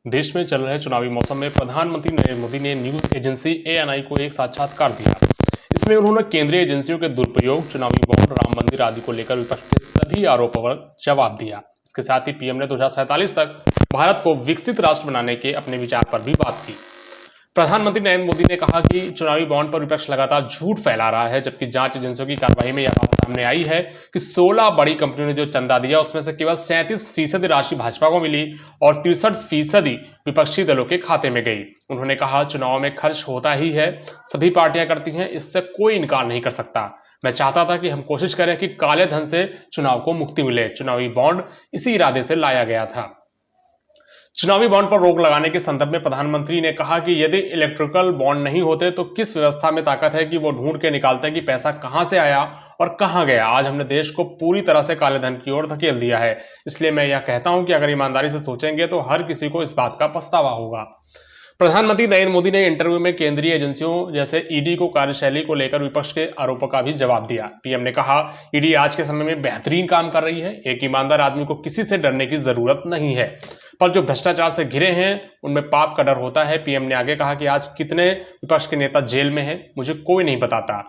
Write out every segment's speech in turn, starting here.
देश में चल रहे चुनावी मौसम में प्रधानमंत्री नरेंद्र मोदी ने न्यूज एजेंसी एएनआई को एक साक्षात्कार दिया। इसमें उन्होंने केंद्रीय एजेंसियों के दुरुपयोग, चुनावी बॉन्ड, राम मंदिर आदि को लेकर विपक्ष के सभी आरोपों पर जवाब दिया। इसके साथ ही पीएम ने 2047 तक भारत को विकसित राष्ट्र बनाने के अपने विचार पर भी बात की। प्रधानमंत्री नरेंद्र मोदी ने कहा कि चुनावी बॉन्ड पर विपक्ष लगातार झूठ फैला रहा है, जबकि जांच एजेंसियों की कार्रवाई में यह बात सामने आई है कि 16 बड़ी कंपनियों ने जो चंदा दिया उसमें से केवल 37% राशि भाजपा को मिली और 63% विपक्षी दलों के खाते में गई। उन्होंने कहा, चुनाव में खर्च होता ही है, सभी पार्टियां करती हैं, इससे कोई इनकार नहीं कर सकता। मैं चाहता था कि हम कोशिश करें कि काले धन से चुनाव को मुक्ति मिले। चुनावी बॉन्ड इसी इरादे से लाया गया था। चुनावी बॉन्ड पर रोक लगाने के संदर्भ में प्रधानमंत्री ने कहा कि यदि इलेक्ट्रिकल बॉन्ड नहीं होते तो किस व्यवस्था में ताकत है कि वो ढूंढ के निकालते हैं कि पैसा कहां से आया और कहां गया। आज हमने देश को पूरी तरह से काले धन की ओर धकेल दिया है। इसलिए मैं यह कहता हूं कि अगर ईमानदारी से सोचेंगे तो हर किसी को इस बात का पछतावा होगा। प्रधानमंत्री नरेंद्र मोदी ने इंटरव्यू में केंद्रीय एजेंसियों जैसे ईडी को कार्यशैली को लेकर विपक्ष के आरोपों का भी जवाब दिया। पीएम ने कहा, ईडी आज के समय में बेहतरीन काम कर रही है। एक ईमानदार आदमी को किसी से डरने की जरूरत नहीं है, पर जो भ्रष्टाचार से घिरे हैं उनमें पाप का डर होता है। पीएम ने आगे कहा कि आज कितने विपक्ष के नेता जेल में हैं मुझे कोई नहीं बताता,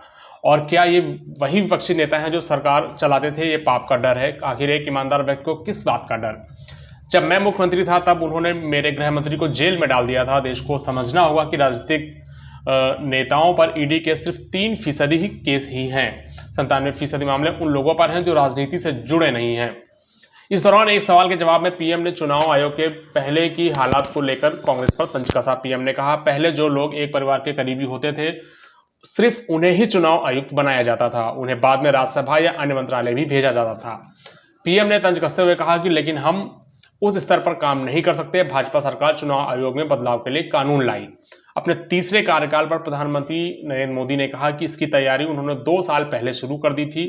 और क्या ये वही विपक्षी नेता हैं जो सरकार चलाते थे। ये पाप का डर है। आखिर एक ईमानदार व्यक्ति को किस बात का डर। जब मैं मुख्यमंत्री था तब उन्होंने मेरे गृह मंत्री को जेल में डाल दिया था। देश को समझना होगा कि राजनीतिक नेताओं पर ईडी के सिर्फ 3% ही केस ही हैं। 97% मामले उन लोगों पर हैं जो राजनीति से जुड़े नहीं हैं। इस दौरान एक सवाल के जवाब में पीएम ने चुनाव आयोग के पहले की हालात को लेकर कांग्रेस पर तंज कसा। पीएम ने कहा, पहले जो लोग एक परिवार के करीबी होते थे सिर्फ उन्हें ही चुनाव आयुक्त बनाया जाता था, उन्हें बाद में राज्यसभा या अन्य मंत्रालय भी भेजा जाता था। पीएम ने तंज कसते हुए कहा कि लेकिन हम उस स्तर पर काम नहीं कर सकते। भाजपा सरकार चुनाव आयोग में बदलाव के लिए कानून लाई। अपने तीसरे कार्यकाल पर प्रधानमंत्री नरेंद्र मोदी ने कहा कि इसकी तैयारी उन्होंने 2 साल पहले शुरू कर दी थी।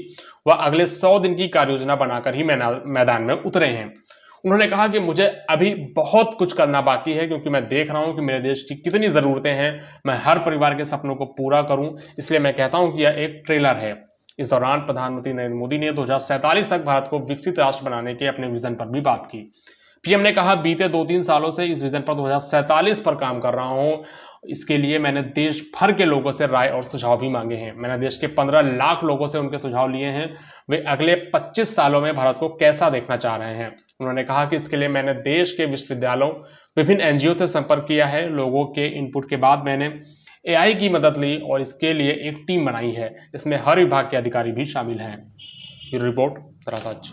वह अगले 100 दिन की कार्ययोजना बनाकर ही मैदान में उतरे हैं। उन्होंने कहा कि मुझे अभी बहुत कुछ करना बाकी है, क्योंकि मैं देख रहा हूं कि मेरे देश की कितनी जरूरतें हैं। मैं हर परिवार के सपनों को पूरा करूं, इसलिए मैं कहता हूं कि यह एक ट्रेलर है। इस दौरान प्रधानमंत्री नरेंद्र मोदी ने 2047 तक भारत को विकसित राष्ट्र बनाने के अपने विजन पर भी बात की। पीएम ने कहा, बीते 2-3 सालों से इस विजन पर 2047 पर काम कर रहा हूं। इसके लिए मैंने देश भर के लोगों से राय और सुझाव भी मांगे हैं। मैंने देश के 15 लाख लोगों से उनके सुझाव लिए हैं। वे अगले 25 सालों में भारत को कैसा देखना चाह रहे हैं। उन्होंने कहा कि इसके लिए मैंने देश के विश्वविद्यालयों, विभिन्न एनजीओ से संपर्क किया है। लोगों के इनपुट के बाद मैंने एआई की मदद ली और इसके लिए एक टीम बनाई है। इसमें हर विभाग के अधिकारी भी शामिल हैं। रिपोर्ट तरासाची।